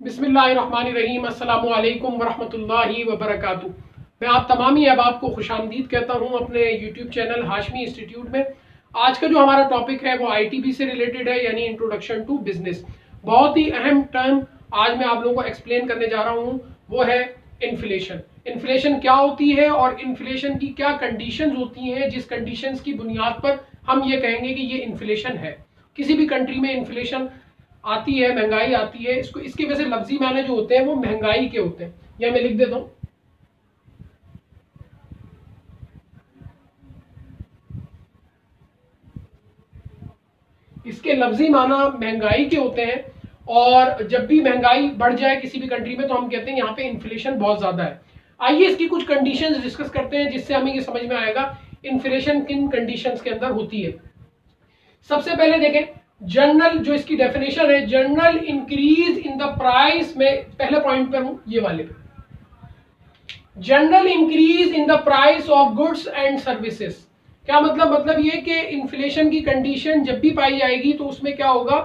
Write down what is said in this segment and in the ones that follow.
बिस्मिल्लाहिर्रहमानिर्रहीम, अस्सलामु अलैकुम वरहमतुल्लाहि वबरकातुह। मैं आप तमाम ही अहबाब को खुशामदीद कहता हूँ अपने यूट्यूब चैनल हाशमी इंस्टीट्यूट में। आज का जो हमारा टॉपिक है वो आईटीबी से रिलेटेड है, यानी इंट्रोडक्शन टू बिजनेस। बहुत ही अहम टर्म आज मैं आप लोगों को एक्सप्लेन करने जा रहा हूँ, वो है इन्फ्लेशन। इन्फ्लेशन क्या होती है और इन्फ्लेशन की क्या कंडीशंस होती हैं, जिस कंडीशंस की बुनियाद पर हम ये कहेंगे कि ये इन्फ्लेशन है। किसी भी कंट्री में इन्फ्लेशन आती है, महंगाई आती है, इसके वजह से लफ्जी माने जो होते हैं वो महंगाई के होते हैं। यह मैं लिख देता हूं, इसके लफ्जी माना महंगाई के होते हैं। और जब भी महंगाई बढ़ जाए किसी भी कंट्री में तो हम कहते हैं यहाँ पे इन्फ्लेशन बहुत ज्यादा है। आइए इसकी कुछ कंडीशंस डिस्कस करते हैं, जिससे हमें ये समझ में आएगा इन्फ्लेशन किन कंडीशंस के अंदर होती है। सबसे पहले देखें, जनरल जो इसकी डेफिनेशन है, general increase in the price में पहले पॉइंट पर हूं, ये वाले पे, general increase in the price of goods and services. क्या मतलब ये कि इन्फ्लेशन की कंडीशन जब भी पाई जाएगी तो उसमें क्या होगा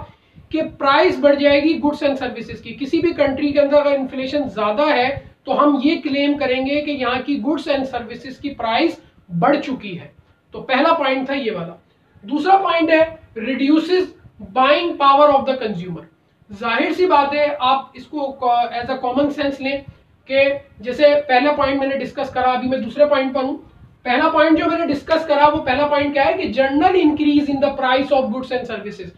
कि प्राइस बढ़ जाएगी गुड्स एंड सर्विसेज की। किसी भी कंट्री के अंदर अगर इन्फ्लेशन ज्यादा है तो हम ये क्लेम करेंगे कि यहाँ की गुड्स एंड सर्विसेज की प्राइस बढ़ चुकी है। तो पहला पॉइंट था ये वाला। दूसरा पॉइंट है reduces buying power of the consumer. जाहिर सी बात है, आप इसको एज अ कॉमन सेंस लें कि जैसे पहला पॉइंट मैंने डिस्कस करा, अभी मैं दूसरे पॉइंट पर हूं। पहला पॉइंट जो मैंने डिस्कस करा वो पहला पॉइंट क्या है कि general increase in the price of goods and services.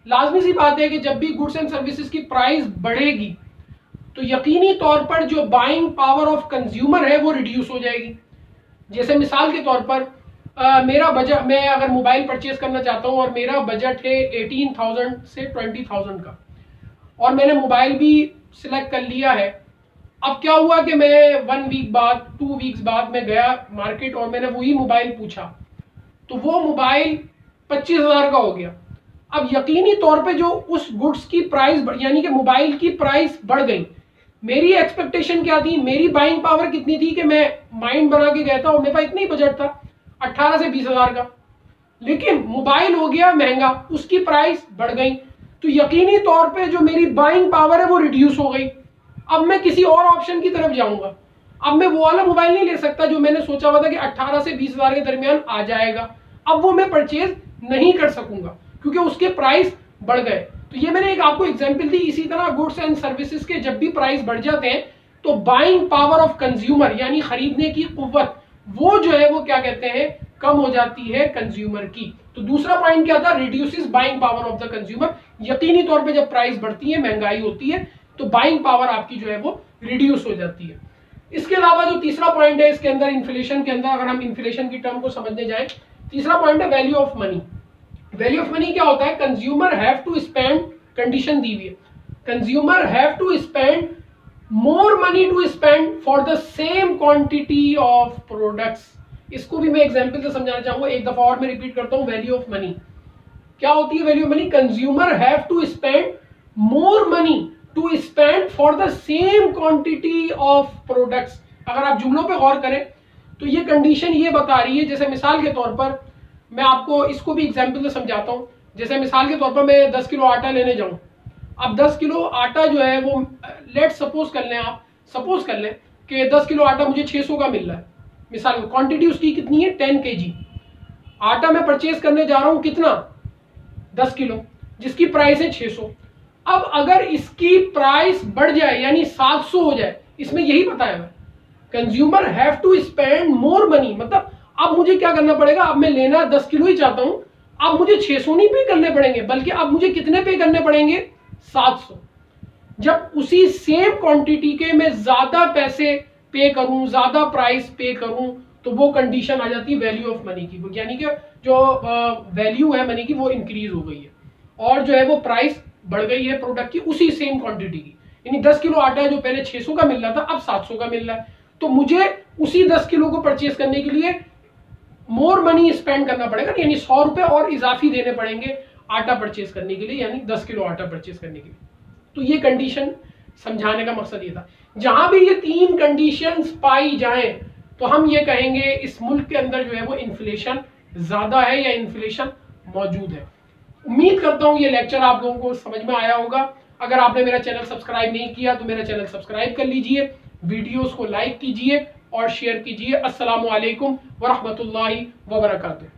लाजमी सी बात है कि जब भी गुड्स एंड सर्विसेज की प्राइस बढ़ेगी तो यकीनी तौर पर जो बाइंग पावर ऑफ कंज्यूमर है वो रिड्यूस हो जाएगी। जैसे मिसाल के तौर पर मेरा बजट, मैं अगर मोबाइल परचेज करना चाहता हूं और मेरा बजट है 18,000 से 20,000 का, और मैंने मोबाइल भी सिलेक्ट कर लिया है। अब क्या हुआ कि मैं 1 वीक बाद, 2 वीक्स बाद मैं गया मार्केट और मैंने वही मोबाइल पूछा, तो वो मोबाइल 25,000 का हो गया। अब यकीनी तौर पे जो उस गुड्स की प्राइस यानी कि मोबाइल की प्राइस बढ़ गई। मेरी एक्सपेक्टेशन क्या थी, मेरी बाइंग पावर कितनी थी कि मैं माइंड बना के गया था और मेरे पास इतना ही बजट था 18 से 20,000 का, लेकिन मोबाइल हो गया महंगा, उसकी प्राइस बढ़ गई, तो यकीनी तौर पे जो मेरी बाइंग पावर है वो रिड्यूस हो गई। अब मैं किसी और ऑप्शन की तरफ जाऊंगा। अब मैं वो वाला मोबाइल नहीं ले सकता जो मैंने सोचा हुआ था कि 18 से 20,000 के दरमियान आ जाएगा। अब वो मैं परचेज नहीं कर सकूंगा क्योंकि उसके प्राइस बढ़ गए। तो ये मैंने एक आपको एग्जांपल दी। इसी तरह गुड्स एंड सर्विसेज के जब भी प्राइस बढ़ जाते हैं तो बाइंग पावर ऑफ कंज्यूमर यानी खरीदने की कुव्वत वो जो है वो क्या कहते हैं, कम हो जाती है कंज्यूमर की। तो दूसरा पॉइंट क्या था, reduces buying power of the consumer. यकीनी तौर पे जब प्राइस बढ़ती है, महंगाई होती है, तो बाइंग पावर आपकी जो है वो रिड्यूस हो जाती है। इसके अलावा जो तीसरा पॉइंट है इसके अंदर, इन्फ्लेशन के अंदर, अगर हम इन्फ्लेशन की टर्म को समझने जाए, तीसरा पॉइंट है value of money. Value of money क्या होता है, consumer have to spend, condition दी हुई है, consumer have to spend more money to spend for the same quantity of products. इसको भी मैं एग्जांपल से समझाना चाहूंगा, एक दफा और मैं रिपीट करता हूं। वैल्यू ऑफ मनी क्या होती है, value of money, consumer have to spend more money to spend for the same quantity of products. अगर आप जुमलों पे गौर करें तो ये कंडीशन ये बता रही है, जैसे मिसाल के तौर पर मैं आपको इसको भी एग्जांपल से समझाता हूं। जैसे मिसाल के तौर पर मैं 10 किलो आटा लेने जाऊं। अब 10 किलो आटा जो है वो, लेट सपोज कर लें, आप सपोज कर लें कि 10 किलो आटा मुझे 600 का मिल रहा है। मिसाल क्वांटिटी उसकी कितनी है, 10 kg आटा मैं परचेज करने जा रहा हूं, कितना, 10 किलो, जिसकी प्राइस है 600। अब अगर इसकी प्राइस बढ़ जाए यानी 700 हो जाए, इसमें यही बताया हुआ है, consumer have to spend more money, मतलब अब मुझे क्या करना पड़ेगा, अब मैं लेना 10 किलो ही चाहता हूं, अब मुझे 600 नहीं पे करने पड़ेंगे, बल्कि अब मुझे कितने पे करने पड़ेंगे, 700। जब उसी सेम क्वांटिटी के मैं ज्यादा पैसे पे करूं, ज्यादा प्राइस पे करूं, तो वो कंडीशन आ जाती है वैल्यू ऑफ मनी की, यानी कि जो वैल्यू है मनी की वो इंक्रीज हो गई है और जो है वो प्राइस बढ़ गई है प्रोडक्ट की उसी सेम क्वांटिटी की। यानी 10 किलो आटा जो पहले 600 का मिल रहा था अब 700 का मिल रहा है, तो मुझे उसी 10 किलो को परचेज करने के लिए मोर मनी स्पेंड करना पड़ेगा, यानी 100 रुपए और इजाफी देने पड़ेंगे आटा परचेज करने के लिए, यानी 10 किलो आटा परचेज करने के लिए। तो ये कंडीशन समझाने का मकसद ये था। जहां भी ये 3 कंडीशंस पाई जाएं तो हम ये कहेंगे इस मुल्क के अंदर जो है वो इन्फ्लेशन ज्यादा है या इन्फ्लेशन मौजूद है। उम्मीद करता हूं ये लेक्चर आप लोगों को समझ में आया होगा। अगर आपने मेरा चैनल सब्सक्राइब नहीं किया तो मेरा चैनल सब्सक्राइब कर लीजिए, वीडियोस को लाइक कीजिए और शेयर कीजिए। अस्सलामु अलैकुम व रहमतुल्लाहि व बरकातुहू।